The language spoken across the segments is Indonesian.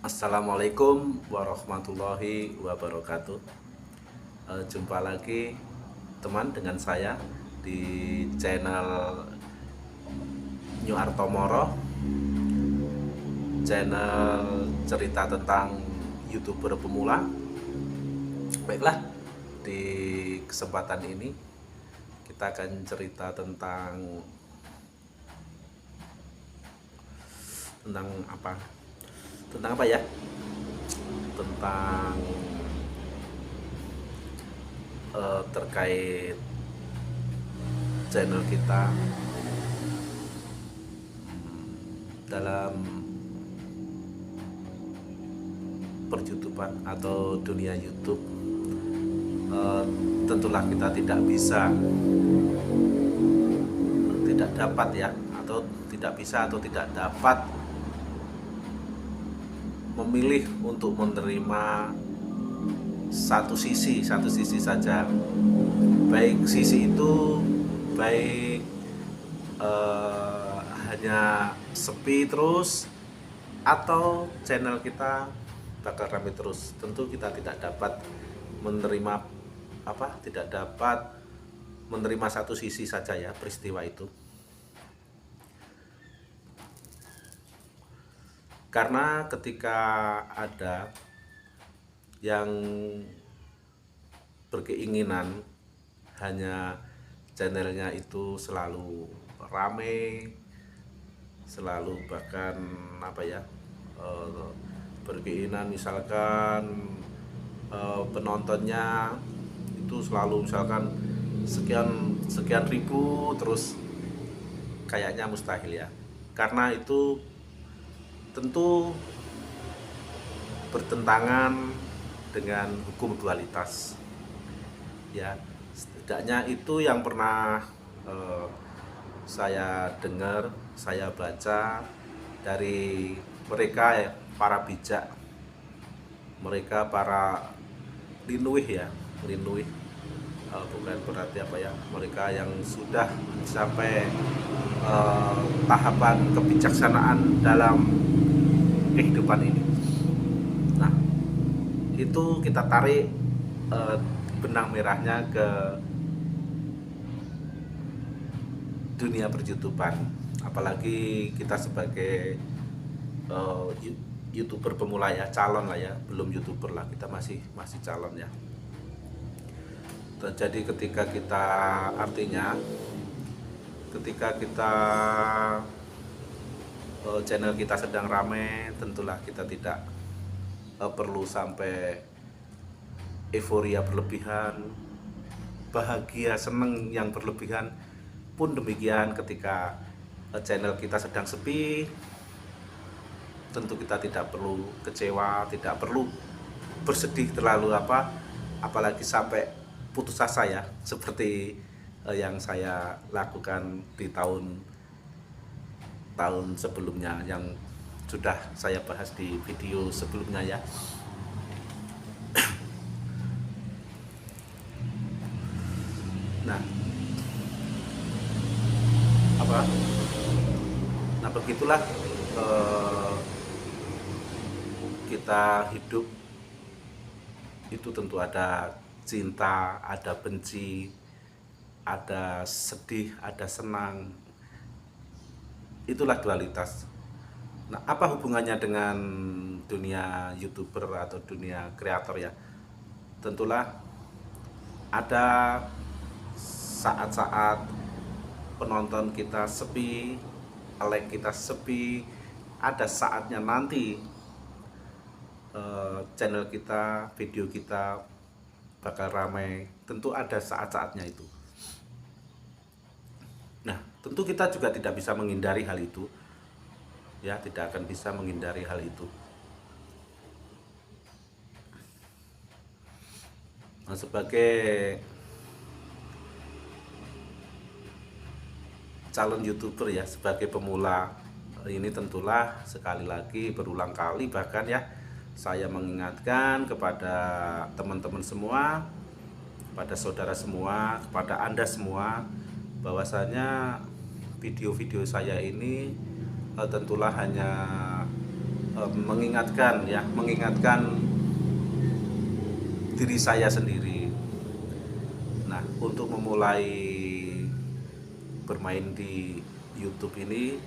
Assalamualaikum warahmatullahi wabarakatuh. Jumpa lagi teman dengan saya di channel New Artomoro, channel cerita tentang YouTuber pemula. Baiklah, di kesempatan ini kita akan cerita tentang apa? Tentang apa ya? Tentang terkait channel kita dalam per-YouTuber atau dunia YouTube. Tentulah kita tidak dapat ya, atau tidak bisa atau tidak dapat memilih untuk menerima satu sisi saja, baik sisi itu baik hanya sepi terus atau channel kita bakal ramai terus. Tentu kita tidak dapat menerima satu sisi saja ya peristiwa itu, karena ketika ada yang berkeinginan hanya channelnya itu selalu rame, selalu bahkan berkeinginan misalkan penontonnya itu selalu misalkan sekian ribu, terus kayaknya mustahil ya, karena itu tentu bertentangan dengan hukum dualitas ya. Setidaknya itu yang pernah saya dengar, saya baca dari mereka ya, para bijak, mereka para linuih ya, bukan berarti mereka yang sudah sampai tahapan kebijaksanaan dalam kehidupan ini. Nah, itu kita tarik benang merahnya ke dunia per-YouTuber, apalagi kita sebagai YouTuber pemula ya, calon lah ya, belum YouTuber lah, kita masih calon ya. Jadi ketika kita channel kita sedang ramai, tentulah kita tidak perlu sampai euforia berlebihan, bahagia seneng yang berlebihan. Pun demikian ketika channel kita sedang sepi, tentu kita tidak perlu kecewa, tidak perlu bersedih terlalu apalagi sampai putus asa ya, seperti yang saya lakukan di tahun sebelumnya, yang sudah saya bahas di video sebelumnya ya. Nah begitulah kita hidup itu tentu ada cinta, ada benci, ada sedih, ada senang. Itulah dualitas. Nah, apa hubungannya dengan dunia YouTuber atau dunia kreator ya? Tentulah ada saat-saat penonton kita sepi, like kita sepi, ada saatnya nanti channel kita, video kita bakal ramai. Tentu ada saat-saatnya itu. Nah, tentu kita juga tidak bisa menghindari hal itu ya, tidak akan bisa menghindari hal itu. Nah, sebagai calon YouTuber ya, sebagai pemula ini, tentulah sekali lagi, berulang kali bahkan ya, saya mengingatkan kepada teman-teman semua, kepada saudara semua, kepada Anda semua, bahwasanya video-video saya ini tentulah hanya mengingatkan diri saya sendiri. Nah, untuk memulai bermain di YouTube ini,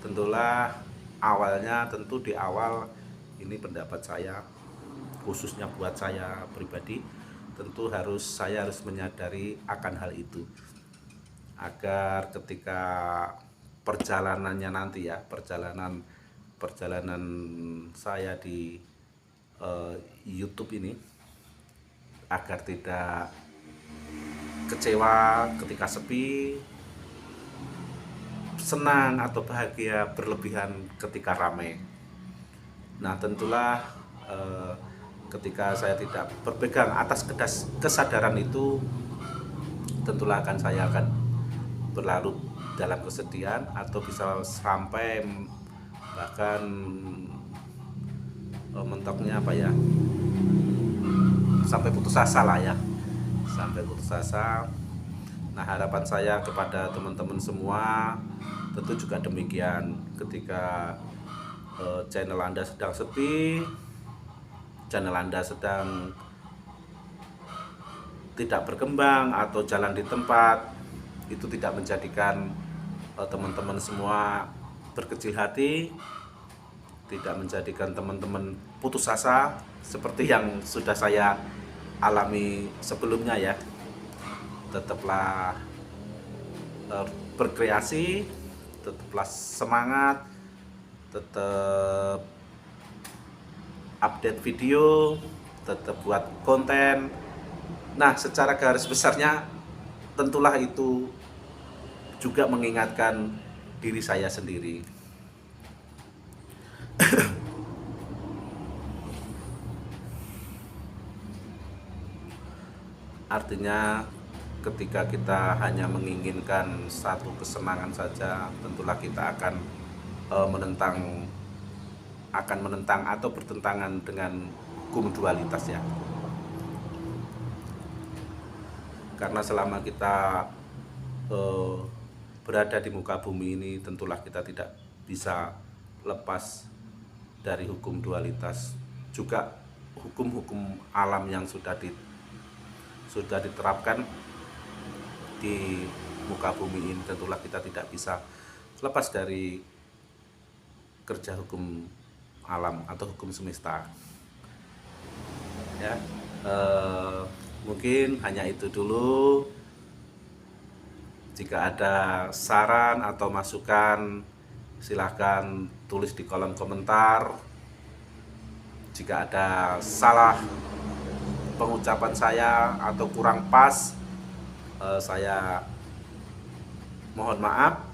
tentulah awalnya, tentu di awal ini pendapat saya, khususnya buat saya pribadi, tentu saya harus menyadari akan hal itu, agar ketika perjalanannya nanti ya, perjalanan saya di YouTube ini, agar tidak kecewa ketika sepi, senang atau bahagia berlebihan ketika ramai. Nah, tentulah ketika saya tidak berpegang atas kesadaran itu, tentulah saya akan berlarut dalam kesedihan, atau bisa sampai bahkan mentoknya apa ya, sampai putus asa lah ya, sampai putus asa. Nah, harapan saya kepada teman-teman semua tentu juga demikian. Ketika channel Anda sedang sepi, channel Anda sedang tidak berkembang atau jalan di tempat, itu tidak menjadikan teman-teman semua berkecil hati, tidak menjadikan teman-teman putus asa seperti yang sudah saya alami sebelumnya ya. Tetaplah berkreasi, tetaplah semangat, tetap update video, tetap buat konten. Nah, secara garis besarnya tentulah itu juga mengingatkan diri saya sendiri. Artinya ketika kita hanya menginginkan satu kesenangan saja, tentulah kita akan menentang atau bertentangan dengan hukum dualitas ya. Karena selama kita berada di muka bumi ini, tentulah kita tidak bisa lepas dari hukum dualitas, juga hukum-hukum alam yang sudah diterapkan di muka bumi ini. Tentulah kita tidak bisa lepas dari kerja hukum alam atau hukum semesta ya. Mungkin hanya itu dulu. Jika ada saran atau masukan, silahkan tulis di kolom komentar. Jika ada salah pengucapan saya atau kurang pas, saya mohon maaf.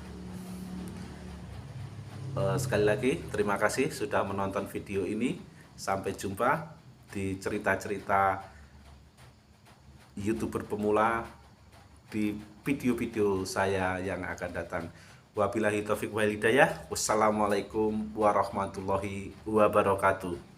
Sekali lagi terima kasih sudah menonton video ini. Sampai jumpa di cerita-cerita YouTuber pemula di video-video saya yang akan datang. Wabillahi taufiq wal hidayah. Wassalamualaikum warahmatullahi wabarakatuh.